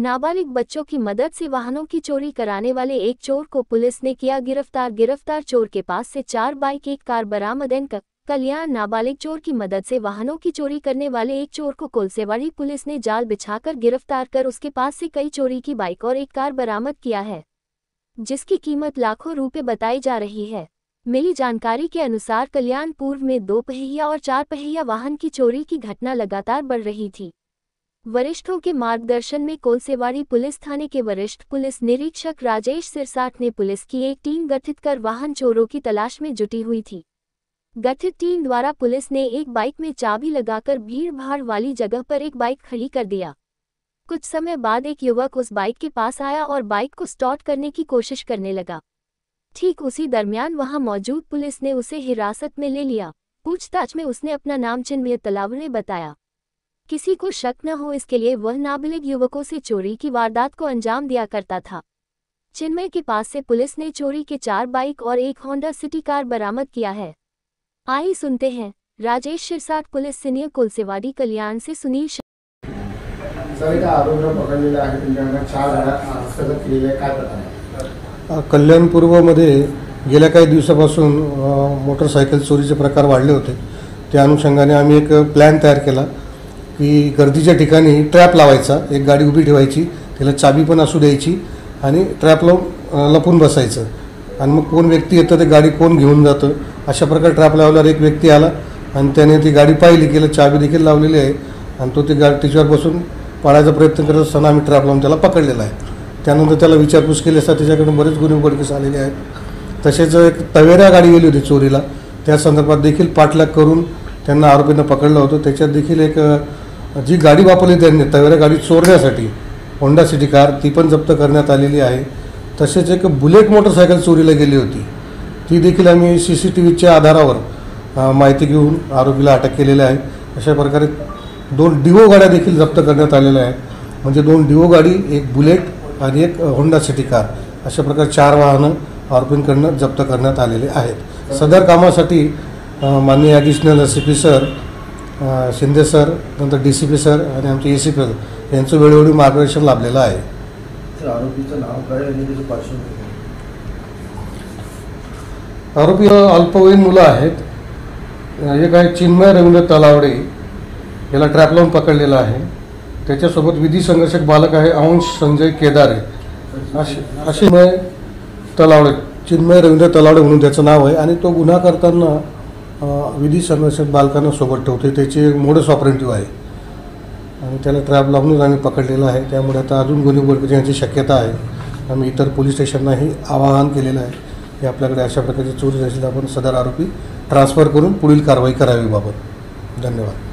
नाबालिग बच्चों की मदद से वाहनों की चोरी कराने वाले एक चोर को पुलिस ने किया गिरफ्तार। गिरफ्तार चोर के पास से 4 बाइक, एक कार बरामद। कल्याण नाबालिग चोर की मदद से वाहनों की चोरी करने वाले एक चोर को कोलसेवाड़ी पुलिस ने जाल बिछाकर गिरफ्तार कर उसके पास से कई चोरी की बाइक और एक कार बरामद किया है, जिसकी कीमत लाखों रुपए बताई जा रही है। मिली जानकारी के अनुसार कल्याण पूर्व में 2 पहिया और 4 पहिया वाहन की चोरी की घटना लगातार बढ़ रही थी। वरिष्ठों के मार्गदर्शन में कोलसेवाड़ी पुलिस थाने के वरिष्ठ पुलिस निरीक्षक राजेश सिरसाठ ने पुलिस की एक टीम गठित कर वाहन चोरों की तलाश में जुटी हुई थी। गठित टीम द्वारा पुलिस ने एक बाइक में चाबी लगाकर भीड़-भाड़ वाली जगह पर एक बाइक खड़ी कर दिया। कुछ समय बाद एक युवक उस बाइक के पास आया और बाइक को स्टार्ट करने की कोशिश करने लगा। ठीक उसी दरमियान वहां मौजूद पुलिस ने उसे हिरासत में ले लिया। पूछताछ में उसने अपना नाम चिन्मय तलावड़े बताया। किसी को शक न हो इसके लिए वह नाबालिग युवकों से चोरी की वारदात को अंजाम दिया करता था। चिन्मय के पास से पुलिस ने चोरी के 4 बाइक और एक होंडा सिटी कार बरामद किया है। आइए सुनते हैं राजेश सिरसाठ, पुलिस सीनियर, कोलसेवाड़ी कल्याण से सुनील। कल्याण पूर्वमध्ये गेल्या काही दिवसापासून मोटरसायकल चोरीचे प्रकार वाढले होते। त्या अनुषंगाने आम्ही एक प्लॅन तयार केला की गर्दीच्या ठिकाणी ट्रॅप लावायचा, एक गाडी उभी ठेवायची, त्याला चाबी पण असू द्यायची आणि ट्रॅप लावून लपून बसायचं आणि मग कोण व्यक्ती येतं ते गाडी कोण घेऊन जातं अशा प्रकारे ट्रॅप लावल्यावर एक व्यक्ती आला आणि त्याने ती गाडी पाहिली, केलं चाबी देखील लावलेली आहे आणि तो ती गाडी तिच्यावर बसून पाळायचा प्रयत्न करत असताना आम्ही ट्रॅप लावून त्याला पकडलेला आहे। त्यानंतर त्याला विचारपूस केली असता त्याच्याकडून बरेच गुन्हे उघडकीस आलेले आहेत। तसेच एक तवेरा गाडी गेली होती चोरीला, त्या संदर्भात देखील पाठलाग करून त्यांना आरोपींना पकडलं होतं। त्याच्यात देखील एक जी गाडी वापरली त्यांनी तवेरा गाडी चोरण्यासाठी, होंडा सिटी कार, ती पण जप्त करण्यात आलेली आहे। तसेच एक बुलेट मोटरसायकल चोरीला गेली होती, ती देखील आम्ही CCTVच्या आधारावर माहिती घेऊन आरोपीला अटक केलेली आहे। अशा प्रकारे 2 डिओ गाड्या देखील जप्त करण्यात आलेल्या आहेत। म्हणजे 2 डिओ गाडी, एक बुलेट आणि एक होंडा सिटी कार, अशा प्रकारे 4 वाहनं आरोपींकडून जप्त करण्यात आलेले आहेत। सदर कामासाठी माननीय additional CP sir, Shinde sir, नंतर DCP सर आणि आमचे ACP यांचं वेळोवेळी मार्गदर्शन लाभलेलं आहे। आरोपीचं नाव काय आणि त्याची पार्श्वभूमी? आरोपी अल्पवयीन मुलं आहेत। एक आहे चिन्मय रवींद्र तलावडे, याला ट्रॅप लावून पकडलेला आहे। त्याच्यासोबत विधी संघर्षक बालक आहे अंश संजय केदारे। असे तलावडे, चिन्मय रवींद्र तलावडे म्हणून त्याचं नाव आहे आणि तो गुन्हा करताना विधी संघर्षक बालकांना सोबत ठेवते, त्याचे मोडस ऑपरेटिव्ह आहे आणि त्याला ट्रॅप लावूनच आम्ही पकडलेलं आहे। त्यामुळे आता अजून गुन्हे उघडकीस येण्याची शक्यता आहे। आम्ही इतर पोलीस स्टेशनलाही आवाहन केलेलं आहे की आपल्याकडे अशा प्रकारची चोरी असेल आपण सदर आरोपी ट्रान्सफर करून पुढील कारवाई करावी बाबत। धन्यवाद।